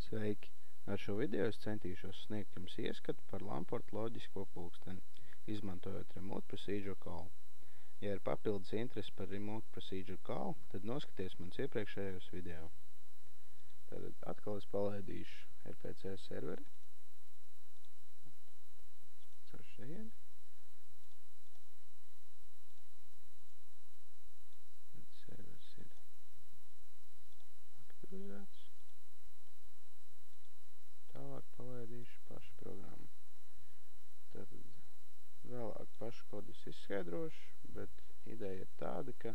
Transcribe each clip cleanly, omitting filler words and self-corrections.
Sveiki! Ar šo video es centīšos sniegt jums ieskatu par Lamport loģisko pulksteni, izmantojot Remote Procedure Call. Ja ir papildus interesi par Remote Procedure Call, tad noskaties mans iepriekšējos video. Tātad atkal es palaidīšu RPC serveri. Caur šejieni. Tad serveris ir aktivizēts. Tālāk palaidīšu pašu programmu. Tātad vēlāk pašu kodus izskaidrošu, bet ideja ir tāda, ka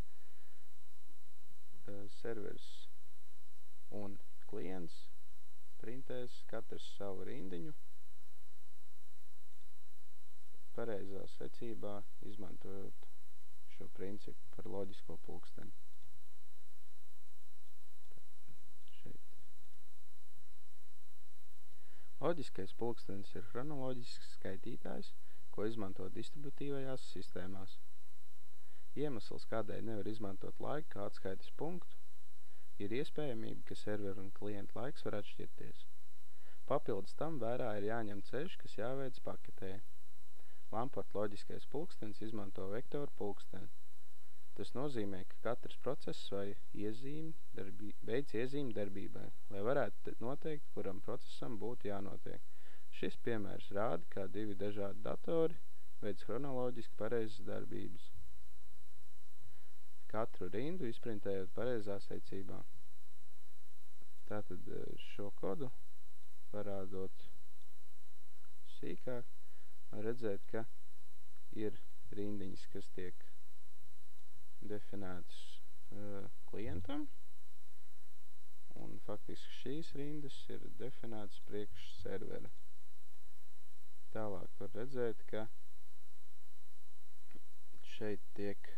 serveris un klients printēs katrs savu rindiņu pareizā secībā, izmantojot šo principu par loģisko pulksteni. Loģiskais pulkstenis ir chronoloģisks skaitītājs, ko izmanto distributīvajās sistēmās. Iemesls, kādēļ nevar izmantot laiku kā atskaites punktu, ir iespējamība, ka serveru un klientu laiks var atšķirties. Papildus tam vērā ir jāņem ceļš, kas jāveic paketē. Lamport loģiskais pulkstenis izmanto vektoru pulksteni. Tas nozīmē, ka katrs process vai veids iezīmi darbībai, lai varētu noteikt, kuram procesam būtu jānotiek. Šis piemērs rāda, kā divi dažādi datori veids chronoloģiski pareizas darbības. Katru rindu izprintējot pareizā secībā. Tātad šo kodu parādot sīkāk, var redzēt, ka ir rindiņas, kas tiek definētas klientam, un faktiski šīs rindas ir definētas priekš servera. Tālāk var redzēt, ka šeit tiek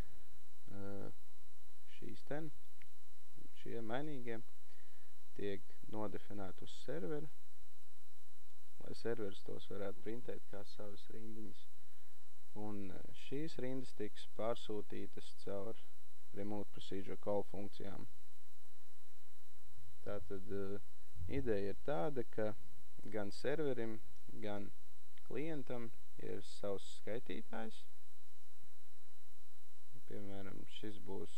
šie mainīgie tiek nodefinēti uz serveru, lai serveris tos varētu printēt kā savas rindiņas. Un šīs rindas tiks pārsūtītas caur Remote Procedure Call funkcijām. Tātad ideja ir tāda, ka gan serverim, gan klientam ir savs skaitītājs. Piemēram, šis būs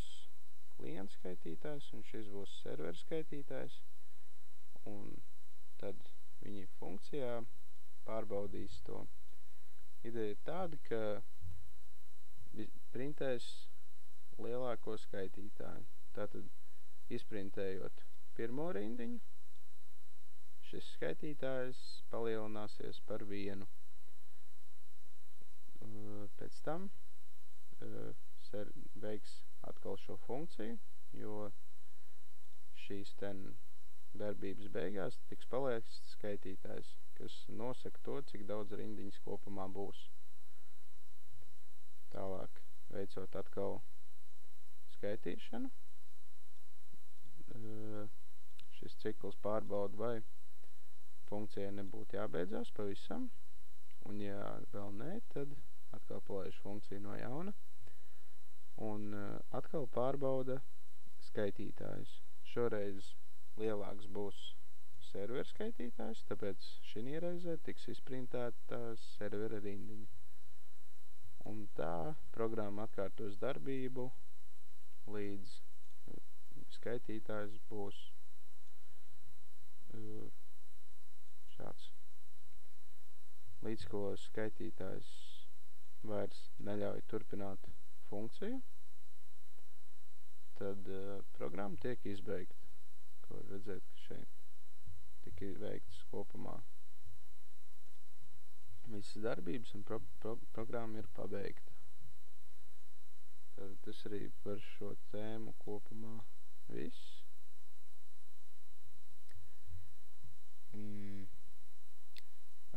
klienta skaitītājs un šis būs servera skaitītājs. Un tad viņi funkcijā pārbaudīs to. Ideja ir tāda, ka printēs lielāko skaitītāju. Tātad, izprintējot pirmo rindiņu, šis skaitītājs palielināsies par 1. Pēc tam veiks atkal šo funkciju, jo šīs darbības beigās tiks palaists skaitītājs, kas nosaka to, cik daudz rindiņas kopumā būs. Tālāk, veicot atkal skaitīšanu, šis cikls pārbauda, vai funkcijai nebūtu jābeidzās pavisam, un ja vēl nē, tad atkal palaiž funkciju no jauna, un atkal pārbauda skaitītājs. Šoreiz lielāks būs servera skaitītājs, tāpēc šī reizē tiks izprintēta servera rindiņa. Un tā programma atkārtos darbību, līdz skaitītājs būs šāds. Līdz ko skaitītājs vairs neļauj turpināt funkciju, tad programma tiek izbeigta. Ko var redzēt, ka šeit tika veikts kopumā visas darbības un programma ir pabeigta. Tad tas arī par šo tēmu kopumā viss.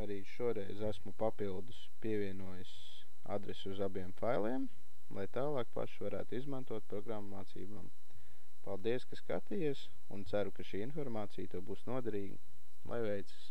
Arī šoreiz esmu papildus pievienojis adresi uz abiem failiem, lai tālāk paši varētu izmantot programmu mācībām. Paldies, ka skatījies, un ceru, ka šī informācija tev būs noderīga. Lai veicas!